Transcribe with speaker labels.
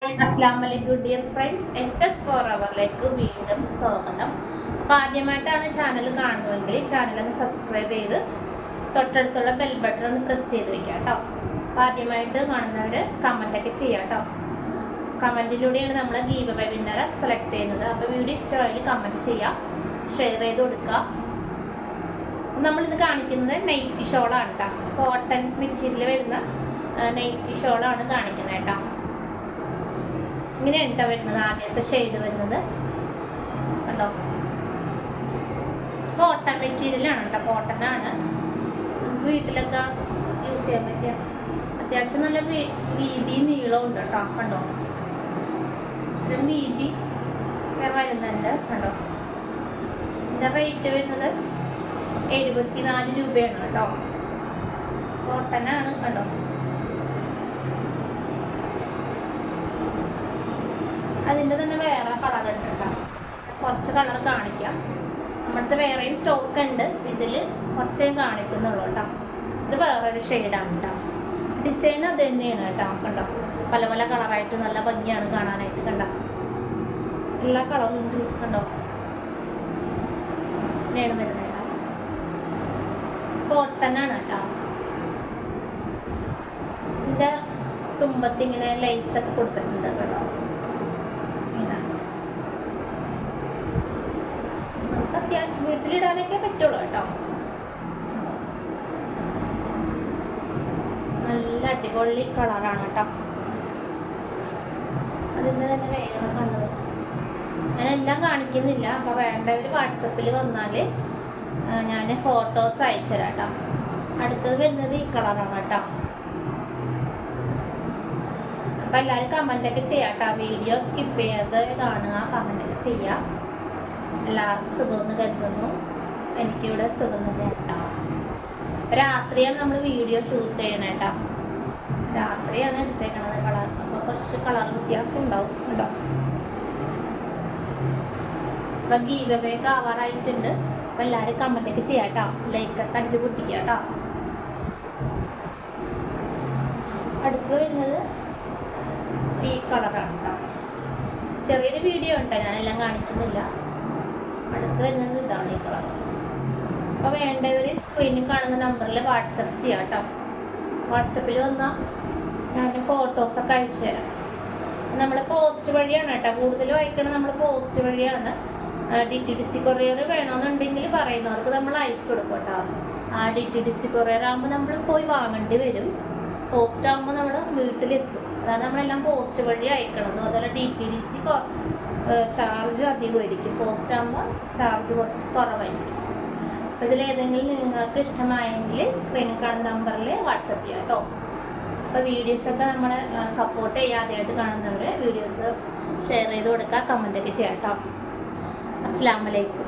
Speaker 1: അസ്സലാമലൈക്കും dear friends, HS four അവറിലേക്ക് വീണ്ടും സ്വാഗതം. അപ്പോൾ ആദ്യമായിട്ടാണ് ചാനൽ കാണുന്നതെങ്കിൽ ചാനൽ ഒന്ന് സബ്സ്ക്രൈബ് ചെയ്ത് തൊട്ടടുത്തുള്ള ബെൽ ബട്ടൺ ഒന്ന് പ്രസ് ചെയ്ത് വെക്കുക കേട്ടോ. അപ്പോൾ ആദ്യമായിട്ട് കാണുന്നവർ കമൻറ്റൊക്കെ ചെയ്യാം കേട്ടോ. കമൻറ്റിലൂടെയാണ് നമ്മൾ ഗീവ് അവേ വിന്നറെ സെലക്ട് ചെയ്യുന്നത്. അപ്പോൾ വീഡിയോ ഇഷ്ടമായെങ്കിൽ കമൻറ്റ് ചെയ്യുക, ഷെയർ ചെയ്ത് കൊടുക്കുക. നമ്മളിത് കാണിക്കുന്നത് നൈറ്റി ഷോളാണ് കേട്ടോ. കോട്ടൺ മെറ്റീരിയൽ വരുന്ന നൈറ്റി ഷോളാണ് കാണിക്കുന്നത് കേട്ടോ. ഇങ്ങനെയാണ് കേട്ടോ വരുന്നത്. ആദ്യത്തെ ഷെയ്ഡ് വരുന്നത് കണ്ടോ, കോട്ടൺ മെറ്റീരിയലാണ് കേട്ടോ. കോട്ടൺ ആണ്, നമുക്ക് വീട്ടിലൊക്കെ യൂസ് ചെയ്യാൻ പറ്റിയ അത്യാവശ്യം നല്ല വീതിയും നീളവും ഉണ്ട് കേട്ടോ. കണ്ടോ, ഇത്രയും വീതി വരുന്നുണ്ട് കണ്ടോ. ഇതിൻ്റെ റേറ്റ് വരുന്നത് 74 രൂപയാണ് കേട്ടോ. കോട്ടനാണ് കണ്ടോ. അതിൻ്റെ തന്നെ വേറെ കളറുണ്ട് കേട്ടോ. കുറച്ച് കളർ കാണിക്കാം. നമ്മുടെ വേറെയും സ്റ്റോക്ക് ഉണ്ട്. ഇതിൽ കുറച്ചേ കാണിക്കുന്നുള്ളൂ കേട്ടോ. ഇത് വേറൊരു ഷെയ്ഡാണ് കേട്ടോ. ഡിസൈൻ അത് തന്നെയാണ് കേട്ടോ. കണ്ടോ, പല പല കളറായിട്ട് നല്ല ഭംഗിയാണ് കാണാനായിട്ട്. കണ്ടോ, എല്ലാ കളറും ഉണ്ട് കണ്ടോ. ഇങ്ങനെയാണ് വരുന്നത് കേട്ടോ. കോട്ടനാണ് കേട്ടോ. ഇതിൻ്റെ തുമ്പത്തിങ്ങനെ ലൈസൊക്കെ കൊടുത്തിട്ടുണ്ട് കേട്ടോ. വീട്ടിലിടാനൊക്കെ പറ്റുള്ളൂ കേട്ടോ. നല്ല അടിപൊളി കളറാണ് കേട്ടോ. അതിൻ്റെ തന്നെ വേറെ കളർ ഞാനെല്ലാം കാണിക്കുന്നില്ല. അപ്പോൾ വേണ്ടവർ വാട്സപ്പിൽ വന്നാൽ ഞാൻ ഫോട്ടോസ് അയച്ചു തരാം കേട്ടോ. അടുത്തത് വരുന്നത് ഈ കളറാണ് കേട്ടോ. അപ്പോൾ എല്ലാവരും കമൻറ്റൊക്കെ ചെയ്യാം കേട്ടോ. വീഡിയോ സ്കിപ്പ് ചെയ്യാതെ കാണുക, കമൻറ്റൊക്കെ ചെയ്യുക. എല്ലാവർക്കും സുഖമെന്ന് കരുതുന്നു. എനിക്കിവിടെ സുഖം തന്നെ കേട്ടോ. രാത്രിയാണ് നമ്മൾ വീഡിയോ ഷൂട്ട് ചെയ്യണേ കേട്ടോ. രാത്രിയാണ് എടുത്തേക്കണത് കളർ. അപ്പോൾ കുറച്ച് കളർ വ്യത്യാസം ഉണ്ടാവും കേട്ടോ. അപ്പം ഗീവ് അവേ ആവാറായിട്ടുണ്ട്. അപ്പം എല്ലാവരും കമൻറ്റൊക്കെ ചെയ്യാം കേട്ടോ. ലൈക്കൊക്കെ അടിച്ച് പൊട്ടിക്കുക കേട്ടോ. അടുത്ത് വരുന്നത് ഈ കളറാണ് കേട്ടോ. ചെറിയൊരു വീഡിയോ ഉണ്ടോ, ഞാനെല്ലാം കാണിക്കുന്നില്ല. അടുത്ത് വരുന്നത് ഇതാണ് ഈ കളർ. അപ്പോൾ വേണ്ടവർ സ്ക്രീനിൽ കാണുന്ന നമ്പറിൽ വാട്സപ്പ് ചെയ്യാം കേട്ടോ. വാട്സപ്പിൽ വന്നാൽ ഞാൻ ഫോട്ടോസൊക്കെ അയച്ചു തരാം. നമ്മൾ പോസ്റ്റ് വഴിയാണ് കേട്ടോ കൂടുതലും അയക്കണം. നമ്മൾ പോസ്റ്റ് വഴിയാണ്. DTDC കൊറിയർ വേണമെന്നുണ്ടെങ്കിൽ പറയുന്നവർക്ക് നമ്മൾ അയച്ചു കൊടുക്കും കേട്ടോ. DTDC കൊറിയർ ആകുമ്പോൾ നമ്മൾ പോയി വാങ്ങേണ്ടി വരും. പോസ്റ്റ് ആകുമ്പോൾ നമ്മൾ വീട്ടിലെത്തും. അതാണ് നമ്മളെല്ലാം പോസ്റ്റ് വഴി അയക്കണത്. അതുപോലെ DTDC ചാർജ് അധികമായിരിക്കും. പോസ്റ്റ് ആകുമ്പോൾ ചാർജ് കുറച്ച് കുറവായിരിക്കും. അപ്പോൾ ഇതിലേതെങ്കിലും നിങ്ങൾക്ക് ഇഷ്ടമായെങ്കിൽ സ്ക്രീനിൽ കാണുന്ന നമ്പറിൽ വാട്സപ്പ് ചെയ്യാം കേട്ടോ. അപ്പോൾ വീഡിയോസൊക്കെ നമ്മൾ സപ്പോർട്ട് ചെയ്യുക. ആദ്യമായിട്ട് കാണുന്നവർ വീഡിയോസ് ഷെയർ ചെയ്ത് കൊടുക്കുക, കമൻറ്റൊക്കെ ചെയ്യാം കേട്ടോ. അസ്സലാമു അലൈക്കും.